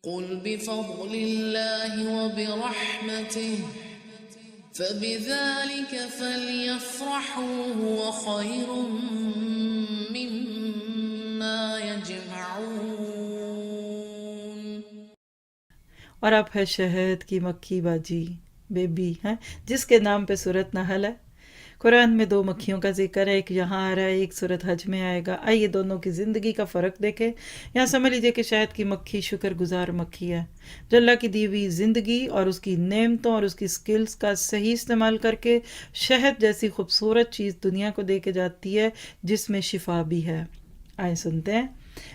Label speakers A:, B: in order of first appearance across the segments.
A: قل بفضل الله وبرحمته فبذلك فليفرحوا هو خير مما يجمعون.
B: اور اب ہے شہد کی مکھی باجی بیبی ہے جس کے نام پہ سورت نحل ہے. قرآن میں 2 مکھیوں کا ذکر ہے، ایک یہاں آ رہا ہے، ایک سورت حج میں آئے گا. آئیے دونوں کی زندگی کا فرق دیکھیں. یہاں سمجھ لیجئے کہ شہد کی مکھی شکر گزار مکھی ہے جو اللہ کی دی ہوئی زندگی اور اس کی نعمتوں اور اس کی سکلز کا صحیح استعمال کر کے شہد جیسی خوبصورت چیز دنیا کو دے کے جاتی ہے جس میں شفا بھی ہے. آئے سنتے ہیں.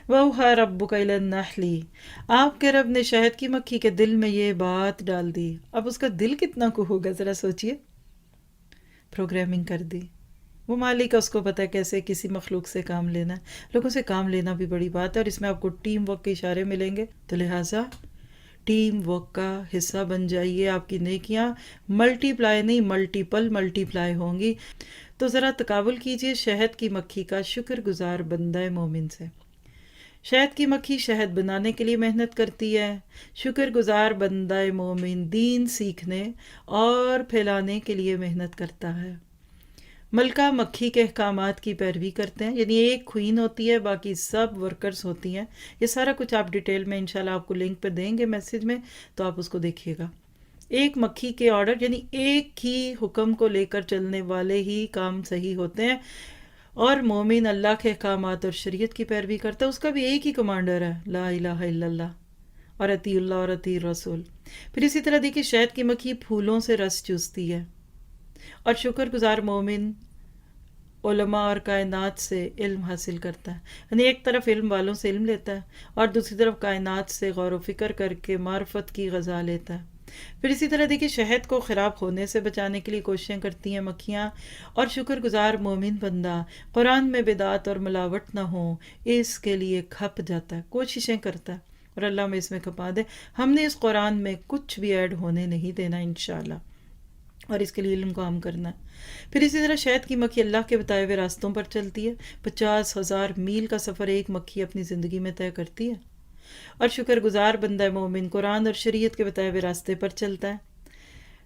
B: وَأَوْحَىٰ رَبُّكَ إِلَى النَّحْلِ، آپ کے رب نے شہد کی مکھی کے دل میں یہ بات ڈال دی. اب اس کا دل کتنا کو ہوگا ذرا سوچئے. پروگرامنگ کر دی. وہ مالک ہے، اس کو پتہ ہے کیسے کسی مخلوق سے کام لینا ہے. لوگوں سے کام لینا بھی بڑی بات ہے، اور اس میں آپ کو ٹیم ورک کے اشارے ملیں گے. تو لہٰذا ٹیم ورک کا حصہ بن جائیے. آپ کی نیکیاں ملٹی پلائی نہیں ملٹی پلائی ہوں گی. تو ذرا تقابل کیجئے شہد کی مکھی کا شکر گزار بندہ مومن سے. شہد کی مکھی شہد بنانے کے لیے محنت کرتی ہے، شکر گزار بندہ مومن دین سیکھنے اور پھیلانے کے لیے محنت کرتا ہے. ملکہ مکھی کے احکامات کی پیروی کرتے ہیں، یعنی ایک کوئین ہوتی ہے، باقی سب ورکرز ہوتی ہیں. یہ سارا کچھ آپ ڈیٹیل میں انشاءاللہ آپ کو لنک پہ دیں گے میسج میں، تو آپ اس کو دیکھیے گا. ایک مکھی کے آرڈر یعنی ایک ہی حکم کو لے کر چلنے والے ہی کام صحیح ہوتے ہیں، اور مومن اللہ کے احکامات اور شریعت کی پیروی کرتا ہے. اس کا بھی ایک ہی کمانڈر ہے، لا الہ الا اللہ، اور اطیع اللہ اور اطیع الرسول. پھر اسی طرح دیکھیے شہد کی مکھی پھولوں سے رس چوستی ہے، اور شکر گزار مومن علماء اور کائنات سے علم حاصل کرتا ہے. یعنی ایک طرف علم والوں سے علم لیتا ہے اور دوسری طرف کائنات سے غور و فکر کر کے معرفت کی غذا لیتا ہے. پھر اسی طرح دیکھیے شہد کو خراب ہونے سے بچانے کے لیے کوششیں کرتی ہیں مکھیاں، اور شکر گزار مومن بندہ قرآن میں بدعت اور ملاوٹ نہ ہو اس کے لیے کھپ جاتا ہے، کوششیں کرتا ہے. اور اللہ میں اس میں کھپا دے. ہم نے اس قرآن میں کچھ بھی ایڈ ہونے نہیں دینا انشاءاللہ، اور اس کے لیے علم کو عام کرنا ہے. پھر اسی طرح شہد کی مکھی اللہ کے بتائے ہوئے راستوں پر چلتی ہے. 50,000 میل کا سفر ایک مکھی اپنی زندگی میں طے کرتی ہے. اور شکر گزار بندہ مومن قرآن اور شریعت کے بتائے ہوئے راستے پر چلتا ہے.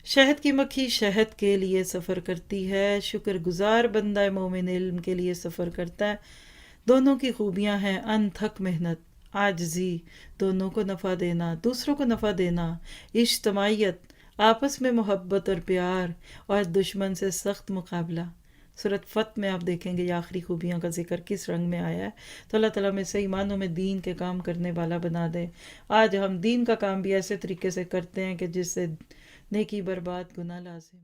B: شہد کی مکھی شہد کے لیے سفر کرتی ہے، شکر گزار بندہ مومن علم کے لیے سفر کرتا ہے. دونوں کی خوبیاں ہیں انتھک محنت، عاجزی، دونوں کو نفع دینا، دوسروں کو نفع دینا، اجتماعیت، آپس میں محبت اور پیار، اور دشمن سے سخت مقابلہ. سورۃ فتح میں آپ دیکھیں گے یہ آخری خوبیوں کا ذکر کس رنگ میں آیا ہے. تو اللہ تعالیٰ میں صحیح معنوں میں دین کے کام کرنے والا بنا دے. آج ہم دین کا کام بھی ایسے طریقے سے کرتے ہیں کہ جس سے نیکی برباد گناہ لازم.